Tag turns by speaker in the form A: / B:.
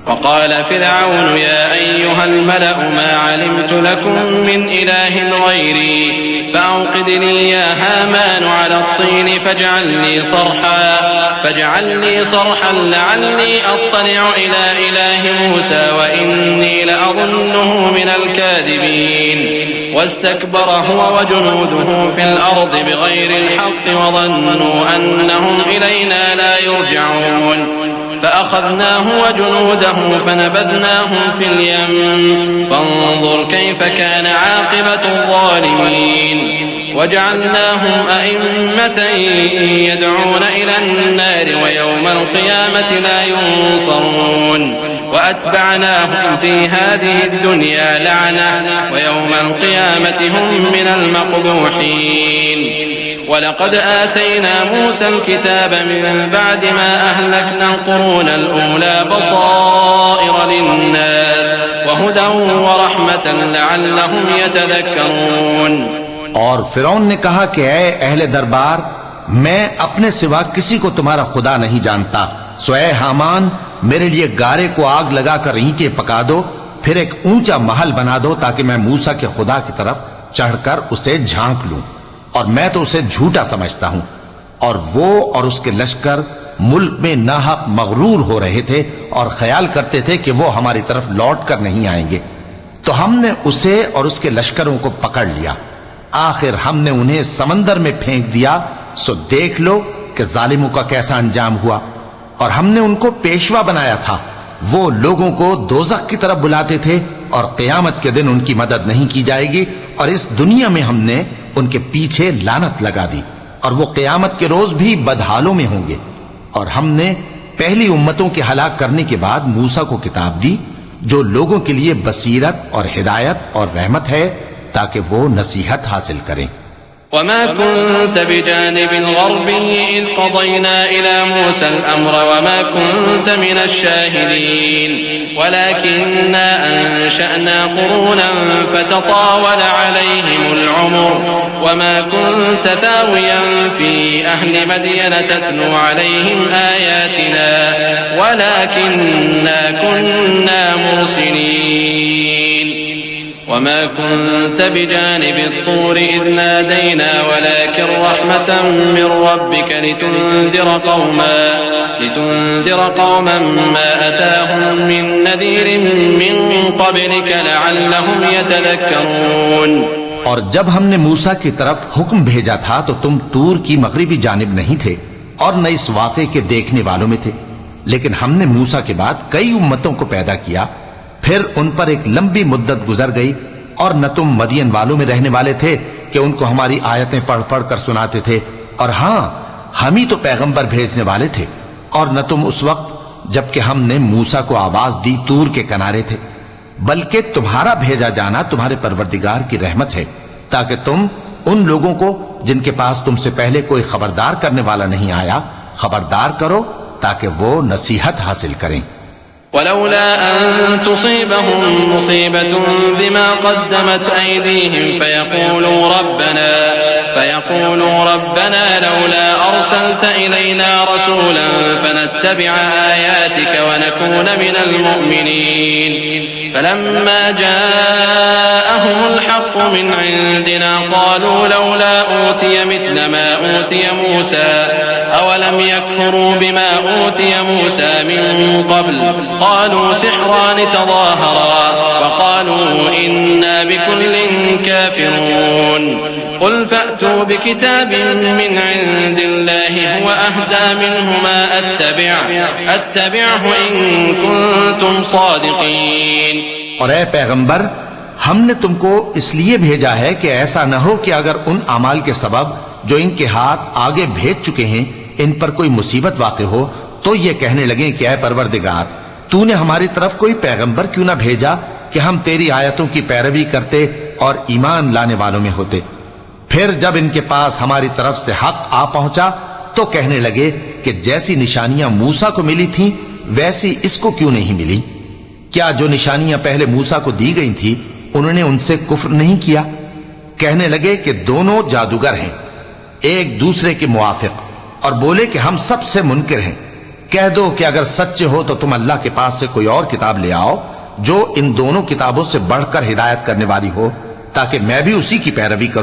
A: وقال فرعون يا أيها الملأ ما علمت لكم من إله غيري فأوقد لي يا هامان على الطين فاجعل لي صرحا لعلي أطلع إلى إله موسى وإني لأظنه من الكاذبين واستكبر هو وجنوده في الأرض بغير الحق وظنوا أنهم إلينا لا يرجعون فأخذناه وجنوده فنبذناهم في اليم فانظر كيف كان عاقبة الظالمين وجعلناهم أئمة يدعون إلى النار ويوم القيامة لا ينصرون وأتبعناهم في هذه الدنيا لعنة ويوم القيامة هم من المقبوحين وَلَقَدْ آتَيْنَا مُوسَى الْكِتَابَ مِنْ بَعْدِ مَا أَهْلَكْنَا الْقُرُونَ الْأُولَى بَصَائِرَ لِلنَّاسِ وَهُدًى وَرَحْمَةً لَعَلَّهُمْ يَتَذَكَّرُونَ۔
B: اور فرعون نے کہا کہ اے اہل دربار، میں اپنے سوا کسی کو تمہارا خدا نہیں جانتا، سو اے حامان میرے لیے گارے کو آگ لگا کر اینٹیں پکا دو، پھر ایک اونچا محل بنا دو تاکہ میں موسیٰ کے خدا کی طرف چڑھ کر اسے جھانک لوں، اور میں تو اسے جھوٹا سمجھتا ہوں۔ اور وہ اور اس کے لشکر ملک میں ناحق مغرور ہو رہے تھے اور خیال کرتے تھے کہ وہ ہماری طرف لوٹ کر نہیں آئیں گے، تو ہم نے اسے اور اس کے لشکروں کو پکڑ لیا، آخر ہم نے انہیں سمندر میں پھینک دیا، سو دیکھ لو کہ ظالموں کا کیسا انجام ہوا۔ اور ہم نے ان کو پیشوا بنایا تھا، وہ لوگوں کو دوزخ کی طرف بلاتے تھے، اور قیامت کے دن ان کی مدد نہیں کی جائے گی، اور اس دنیا میں ہم نے ان کے پیچھے لعنت لگا دی، اور وہ قیامت کے روز بھی بدحالوں میں ہوں گے۔ اور ہم نے پہلی امتوں کے ہلاک کرنے کے بعد موسیٰ کو کتاب دی جو لوگوں کے لیے بصیرت اور ہدایت اور رحمت ہے تاکہ وہ نصیحت حاصل کریں۔
A: وما كنت بجانب الغربي إذ قضينا إلى موسى الأمر وما كنت من الشاهدين ولكننا أنشأنا قرونا فتطاول عليهم العمر وما كنت ثاويا في أهل مدين تتلو عليهم آياتنا ولكننا كنا مرسلين وما كنت بجانب الطور إذ نادينا ولكن رحمة من ربك لتنذر قوما ما أتاهم من نذير من قبلك لعلهم يتذكرون۔
B: اور جب ہم نے موسیٰ کی طرف حکم بھیجا تھا تو تم طور کی مغربی جانب نہیں تھے اور نہ اس واقعے کے دیکھنے والوں میں تھے، لیکن ہم نے موسیٰ کے بعد کئی امتوں کو پیدا کیا، پھر ان پر ایک لمبی مدت گزر گئی، اور نہ تم مدین والوں میں رہنے والے تھے کہ ان کو ہماری آیتیں پڑھ پڑھ کر سناتے تھے، اور ہاں ہم ہی تو پیغمبر بھیجنے والے تھے، اور نہ تم اس وقت جبکہ ہم نے موسیٰ کو آواز دی طور کے کنارے تھے، بلکہ تمہارا بھیجا جانا تمہارے پروردگار کی رحمت ہے تاکہ تم ان لوگوں کو جن کے پاس تم سے پہلے کوئی خبردار کرنے والا نہیں آیا خبردار کرو تاکہ وہ نصیحت حاصل کریں۔
A: ولولا أن تصيبهم مصيبة بما قدمت أيديهم فيقولوا ربنا لولا أرسلت إلينا رسولا فنتبع آياتك ونكون من المؤمنين فلما جاءهم الحق من عندنا قالوا لولا أوتي مثل ما أوتي موسى أولم يكفروا بما أوتي موسى من قبل قالوا سحران تظاهرا وقالوا إنا بكل كافرون قل فأتوا بكتاب من عند الله هو أهدى منهما أتبعه إن كنتم صادقين۔
B: اور اے پیغمبر، ہم نے تم کو اس لیے بھیجا ہے کہ ایسا نہ ہو کہ اگر ان اعمال کے سبب جو ان کے ہاتھ آگے بھیج چکے ہیں ان پر کوئی مصیبت واقع ہو تو یہ کہنے لگیں کہ اے پروردگار، تو نے ہماری طرف کوئی پیغمبر کیوں نہ بھیجا کہ ہم تیری آیتوں کی پیروی کرتے اور ایمان لانے والوں میں ہوتے۔ پھر جب ان کے پاس ہماری طرف سے حق آ پہنچا تو کہنے لگے کہ جیسی نشانیاں موسیٰ کو ملی تھیں ویسی اس کو کیوں نہیں ملی؟ کیا جو نشانیاں پہلے موسیٰ کو دی گئی تھی انہوں نے ان سے کفر نہیں کیا؟ کہنے لگے کہ دونوں جادوگر ہیں ایک دوسرے کے موافق، اور بولے کہ ہم سب سے منکر ہیں۔ کہہ دو کہ اگر سچے ہو تو تم اللہ کے پاس سے کوئی اور کتاب لے آؤ جو ان دونوں کتابوں سے بڑھ کر ہدایت کرنے والی ہو، تاکہ میں بھی اسی کی پیروی کروں۔